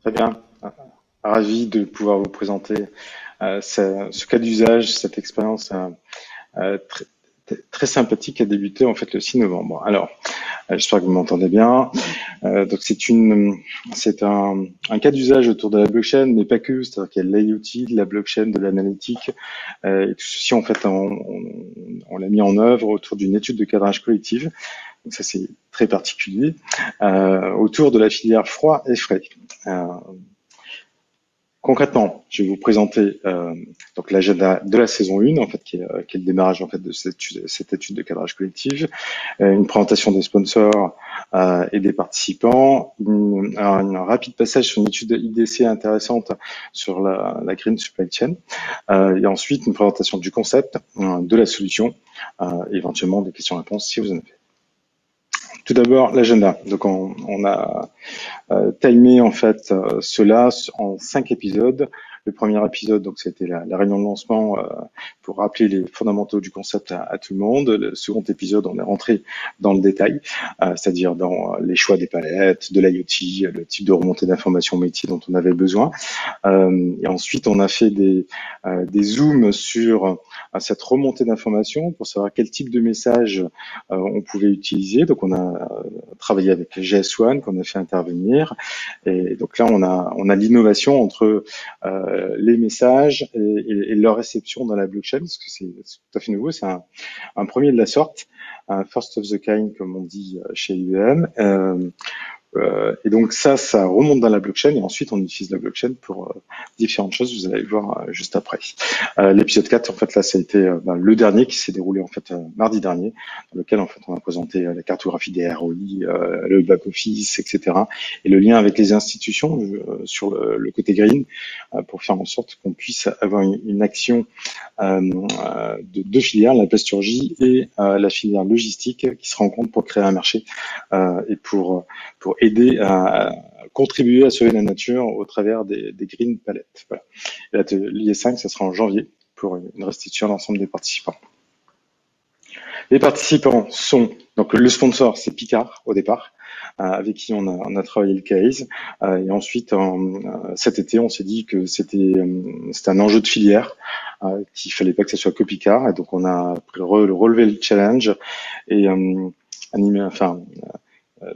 Très bien. Ravi de pouvoir vous présenter ce cas d'usage, cette expérience très, très sympathique qui a débuté en fait le 6 novembre. Alors, j'espère que vous m'entendez bien. Donc c'est un cas d'usage autour de la blockchain, mais pas que. C'est-à-dire qu'il y a de l'IoT, de la blockchain, de l'analytique, et tout ceci en fait on l'a mis en œuvre autour d'une étude de cadrage collectif. Donc ça c'est très particulier autour de la filière froid et frais. Concrètement, je vais vous présenter donc l'agenda de la saison 1, en fait, qui est le démarrage en fait de cette étude de cadrage collectif, une présentation des sponsors et des participants, un rapide passage sur une étude IDC intéressante sur la Green Supply Chain, et ensuite une présentation du concept, de la solution, éventuellement des questions-réponses si vous en avez. Tout d'abord, l'agenda. Donc, on a timé en fait cela en 5 épisodes. Le premier épisode, donc c'était la réunion de lancement pour rappeler les fondamentaux du concept à tout le monde. Le second épisode, on est rentré dans le détail, c'est-à-dire dans les choix des palettes, de l'IoT, le type de remontée d'informations métier dont on avait besoin. Et ensuite, on a fait des zooms sur cette remontée d'informations pour savoir quel type de message on pouvait utiliser. Donc, on a travaillé avec GS1 qu'on a fait intervenir. Et donc là, on a l'innovation entre les messages et leur réception dans la blockchain, parce que c'est tout à fait nouveau. C'est un premier de la sorte, un first of the kind, comme on dit chez IBM. Et donc ça remonte dans la blockchain et ensuite on utilise la blockchain pour différentes choses. Vous allez le voir juste après. L'épisode 4, en fait, là, ça a été le dernier qui s'est déroulé en fait mardi dernier, dans lequel en fait on a présenté la cartographie des ROI, le back office, etc. Et le lien avec les institutions sur le côté green pour faire en sorte qu'on puisse avoir une action de deux filières, la plasturgie et la filière logistique, qui se rencontrent pour créer un marché et pour aider à contribuer à sauver la nature au travers des green palettes. Voilà. L'IE 5, ça sera en janvier pour une restitution à l'ensemble des participants. Les participants sont, donc le sponsor, c'est Picard au départ, avec qui on a travaillé le case. Et ensuite, cet été, on s'est dit que c'était un enjeu de filière, qu'il fallait pas que ce soit que Picard. Et donc, on a relevé le challenge et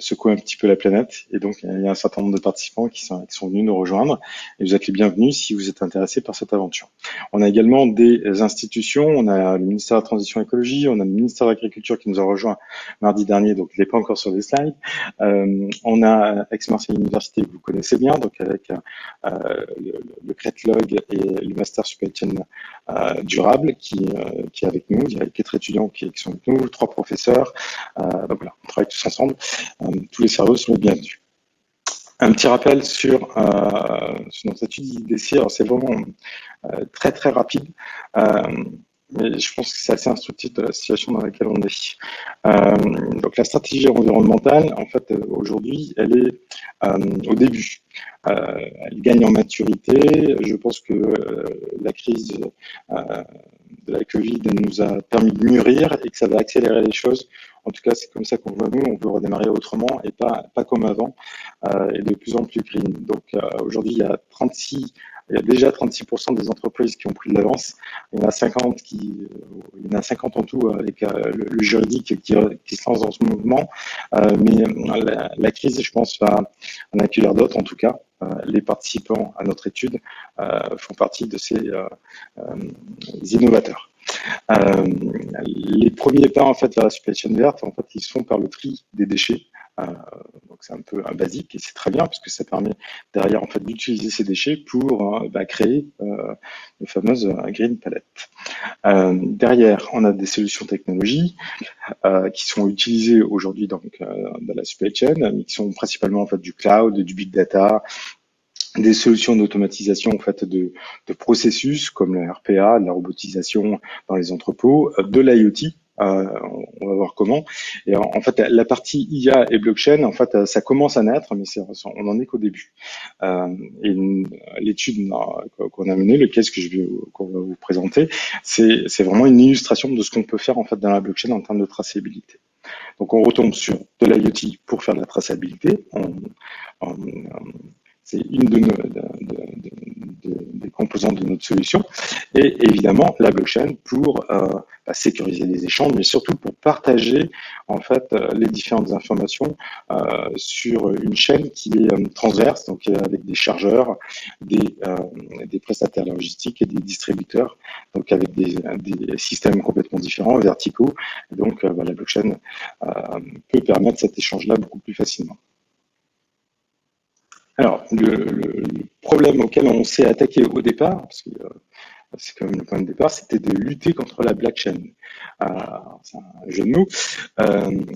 secouer un petit peu la planète. Et donc, il y a un certain nombre de participants qui sont venus nous rejoindre. Et vous êtes les bienvenus si vous êtes intéressés par cette aventure. On a également des institutions. On a le ministère de la Transition écologie. On a le ministère de l'Agriculture qui nous a rejoint mardi dernier. Donc, il n'est pas encore sur les slides. On a Aix-Marseille Université, que vous connaissez bien, donc avec le CRETLOG et le Master Supply Chain durable qui est avec nous. Il y a 4 étudiants qui sont avec nous, 3 professeurs. Donc voilà, on travaille tous ensemble. Tous les cerveaux sont les bienvenus. Un petit rappel sur notre étude IDC. Alors c'est vraiment très très rapide, mais je pense que c'est assez instructif de la situation dans laquelle on est. Donc la stratégie environnementale, en fait, aujourd'hui, elle est au début. Elle gagne en maturité. Je pense que la crise de la Covid nous a permis de mûrir et que ça va accélérer les choses. En tout cas, c'est comme ça qu'on voit nous. On veut redémarrer autrement et pas comme avant, et de plus en plus green. Donc aujourd'hui, il y a déjà 36% des entreprises qui ont pris de l'avance. Il y en a 50 en tout avec le juridique qui se lance dans ce mouvement. Mais la crise, je pense, va en accueillir d'autres. En tout cas, les participants à notre étude font partie de ces innovateurs. Les premiers pas en fait vers la supply chain verte, en fait, ils se font par le tri des déchets. Donc c'est un peu un basique et c'est très bien parce que ça permet derrière en fait d'utiliser ces déchets pour créer les fameuses green palettes. Derrière, on a des solutions technologiques qui sont utilisées aujourd'hui dans la supply chain, mais qui sont principalement en fait du cloud, du big data, des solutions d'automatisation en fait de processus comme le RPA, de la robotisation dans les entrepôts, de l'IoT. On va voir comment. Et en fait, la partie IA et blockchain, en fait, ça commence à naître, mais on en est qu'au début. Et l'étude qu'on a menée, le case qu'on va vous présenter, c'est vraiment une illustration de ce qu'on peut faire en fait dans la blockchain en termes de traçabilité. Donc, on retombe sur de l'IoT pour faire de la traçabilité. c'est une des composantes de notre solution. Et évidemment, la blockchain pour sécuriser les échanges, mais surtout pour partager en fait les différentes informations sur une chaîne qui est transverse, donc avec des chargeurs, des prestataires logistiques et des distributeurs, donc avec des systèmes complètement différents, verticaux. Et donc, la blockchain peut permettre cet échange-là beaucoup plus facilement. Alors, le problème auquel on s'est attaqué au départ, parce que c'est quand même le point de départ, c'était de lutter contre la blockchain. C'est un jeu de mots,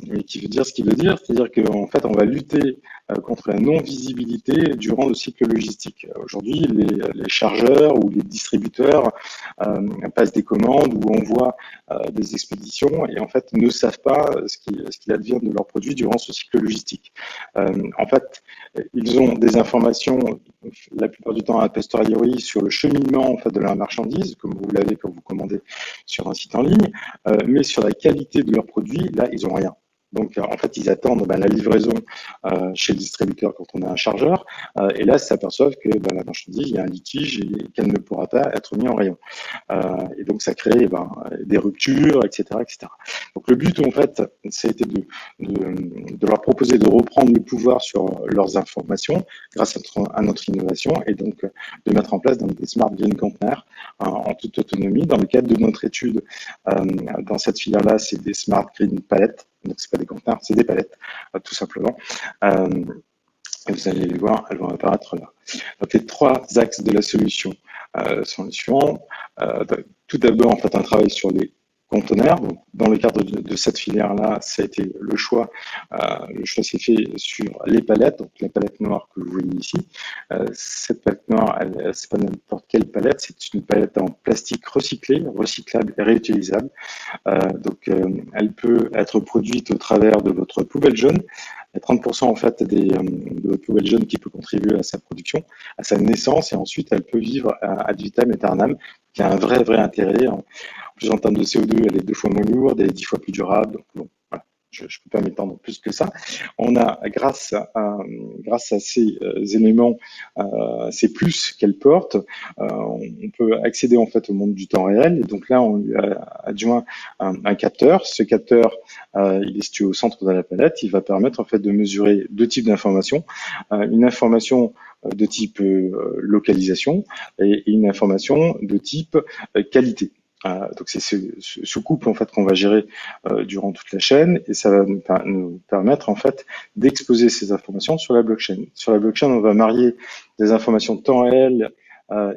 mais qui veut dire ce qu'il veut dire, c'est-à-dire qu'en fait, on va lutter contre la non-visibilité durant le cycle logistique. Aujourd'hui, les chargeurs ou les distributeurs passent des commandes ou envoient des expéditions et en fait ne savent pas ce qu'il advient de leurs produits durant ce cycle logistique. En fait, ils ont des informations la plupart du temps a posteriori sur le cheminement en fait de la marchandise, comme vous l'avez quand vous commandez sur un site en ligne, mais sur la qualité de leurs produits, là, ils ont rien. Donc, en fait, ils attendent la livraison chez le distributeur quand on a un chargeur, et là, ils s'aperçoivent que la marchandise, il y a un litige et qu'elle ne pourra pas être mise en rayon. Et donc, ça crée des ruptures, etc., etc. Donc, le but, en fait, c'était de leur proposer de reprendre le pouvoir sur leurs informations grâce à notre innovation et donc de mettre en place des smart green containers en toute autonomie. Dans le cadre de notre étude, dans cette filière-là, c'est des smart green palettes. Donc, c'est pas des conteneurs, c'est des palettes, tout simplement. Et vous allez les voir, elles vont apparaître là. Donc, les trois axes de la solution sont les suivants. Tout d'abord, en fait, un travail sur les conteneurs. Donc, dans le cadre de cette filière-là, ça a été le choix. Le choix s'est fait sur les palettes, donc la palette noire que vous voyez ici. Cette palette noire, c'est pas n'importe quelle palette, c'est une palette en plastique recyclé, recyclable et réutilisable. Donc, elle peut être produite au travers de votre poubelle jaune. Il y a 30% en fait de votre poubelle jaune qui peut contribuer à sa production, à sa naissance, et ensuite elle peut vivre ad vitam aeternam, qui a un vrai intérêt. En plus, en termes de CO2, elle est 2 fois moins lourde, elle est 10 fois plus durable. Donc, bon, voilà. Je ne peux pas m'étendre plus que ça. On a, grâce à ces éléments, ces plus qu'elle porte, on peut accéder en fait au monde du temps réel. Et donc là, on lui a adjoint un capteur. Ce capteur, il est situé au centre de la palette. Il va permettre en fait de mesurer deux types d'informations. Une information de type localisation et une information de type qualité. Donc c'est ce couple en fait qu'on va gérer durant toute la chaîne et ça va nous permettre en fait d'exposer ces informations sur la blockchain. Sur la blockchain, on va marier des informations de temps réel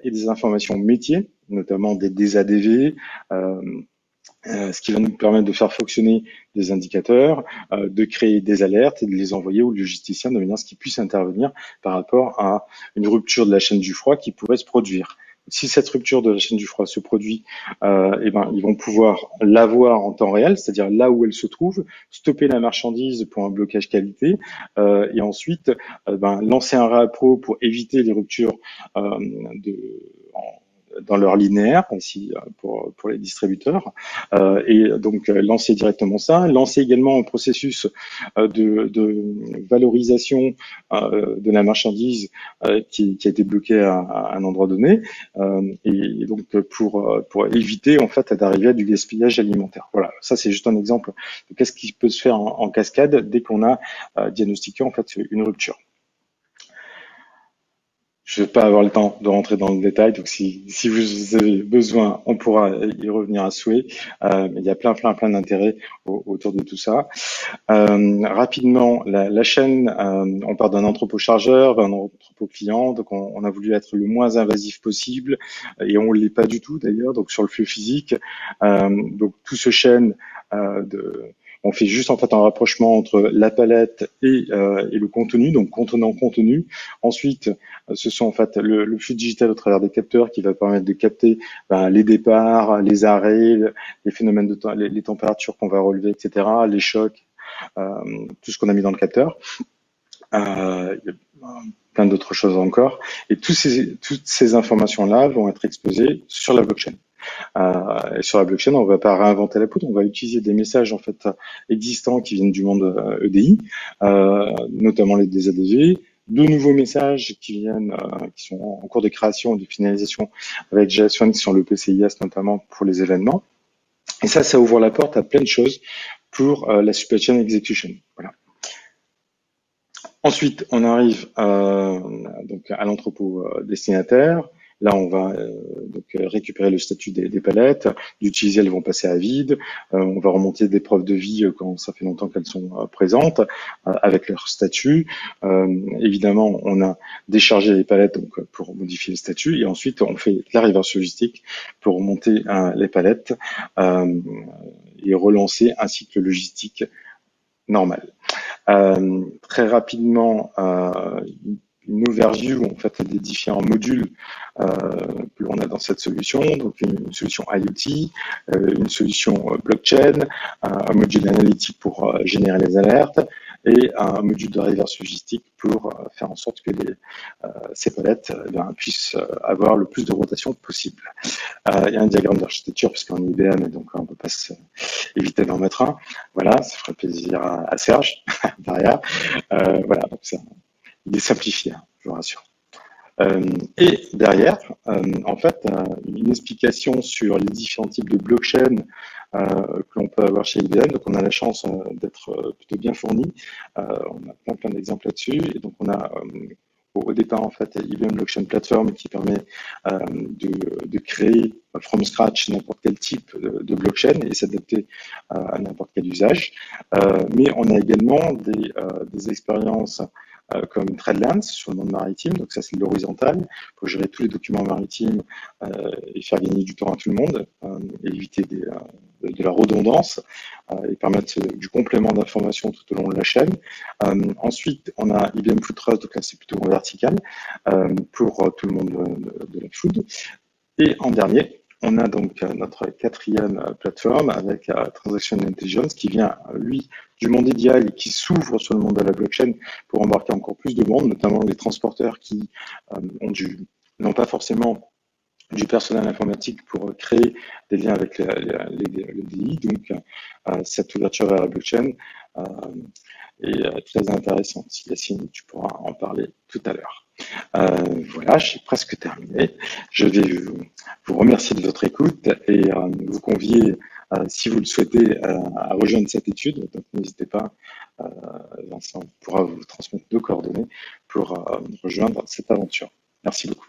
et des informations métiers, notamment des ADV, ce qui va nous permettre de faire fonctionner des indicateurs, de créer des alertes et de les envoyer au logisticien de manière à ce qu'il puisse intervenir par rapport à une rupture de la chaîne du froid qui pourrait se produire. Si cette rupture de la chaîne du froid se produit, ils vont pouvoir la voir en temps réel, c'est-à-dire là où elle se trouve, stopper la marchandise pour un blocage qualité, et ensuite lancer un réappro pour éviter les ruptures dans leur linéaire, ici pour les distributeurs, et donc lancer directement ça, lancer également un processus de valorisation de la marchandise qui a été bloquée à un endroit donné, et donc pour éviter en fait d'arriver à du gaspillage alimentaire. Voilà, ça c'est juste un exemple de qu'est-ce qui peut se faire en cascade dès qu'on a diagnostiqué en fait une rupture. Je ne vais pas avoir le temps de rentrer dans le détail, donc si vous avez besoin, on pourra y revenir à souhait. Mais il y a plein d'intérêts autour de tout ça. Rapidement, la chaîne, on part d'un entrepôt chargeur vers un entrepôt client, donc on a voulu être le moins invasif possible, et on ne l'est pas du tout d'ailleurs, donc sur le flux physique. Donc tout se chaîne on fait juste en fait un rapprochement entre la palette et le contenu, donc contenant-contenu. Ensuite, ce sont en fait le flux digital au travers des capteurs qui va permettre de capter les départs, les arrêts, les phénomènes de temps, les températures qu'on va relever, etc., les chocs, tout ce qu'on a mis dans le capteur. Il y a plein d'autres choses encore. Et toutes ces informations-là vont être exposées sur la blockchain. Et sur la blockchain, on va pas réinventer la poudre, on va utiliser des messages en fait existants qui viennent du monde EDI, notamment des ADV, de nouveaux messages qui viennent, qui sont en cours de création, de finalisation avec JS sur le PCIS notamment pour les événements. Et ça ouvre la porte à plein de choses pour la supply chain execution. Voilà. Ensuite, on arrive donc à l'entrepôt destinataire. Là, on va donc récupérer le statut des palettes. D'utiliser, elles vont passer à vide. On va remonter des preuves de vie quand ça fait longtemps qu'elles sont présentes avec leur statut. Évidemment, on a déchargé les palettes donc pour modifier le statut. Et ensuite, on fait la reverse logistique pour remonter les palettes et relancer un cycle logistique normal. Très rapidement, une overview en fait des différents modules que l'on a dans cette solution. Donc une solution IoT, une solution blockchain, un module analytique pour générer les alertes et un module de reverse logistique pour faire en sorte que ces palettes puissent avoir le plus de rotation possible. Il y a un diagramme d'architecture parce qu'on est IBM et donc on ne peut pas éviter d'en mettre un. Voilà, ça ferait plaisir à Serge derrière. Voilà, donc ça, il est simplifié, hein, je vous rassure. Et derrière, en fait, une explication sur les différents types de blockchain que l'on peut avoir chez IBM. Donc, on a la chance d'être plutôt bien fourni. On a plein d'exemples là-dessus. Et donc, on a au départ, en fait, IBM Blockchain Platform qui permet de créer from scratch n'importe quel type de blockchain et s'adapter à n'importe quel usage. Mais on a également des expériences comme TradeLens sur le monde maritime, donc ça c'est de l'horizontal, pour gérer tous les documents maritimes et faire gagner du temps à tout le monde, et éviter de la redondance et permettre du complément d'informations tout au long de la chaîne. Ensuite, on a IBM Food Trust, donc là c'est plutôt en vertical, pour tout le monde de la food. Et en dernier, on a donc notre quatrième plateforme avec Transaction Intelligence qui vient, lui, du monde idéal et qui s'ouvre sur le monde de la blockchain pour embarquer encore plus de monde, notamment les transporteurs qui n'ont pas forcément du personnel informatique pour créer des liens avec les DI. Donc, cette ouverture vers la blockchain est très intéressante. Yacine, tu pourras en parler tout à l'heure. Voilà, j'ai presque terminé. Je vais vous remercier de votre écoute et vous convier, si vous le souhaitez, à rejoindre cette étude. Donc, n'hésitez pas, Vincent pourra vous transmettre nos coordonnées pour rejoindre cette aventure. Merci beaucoup.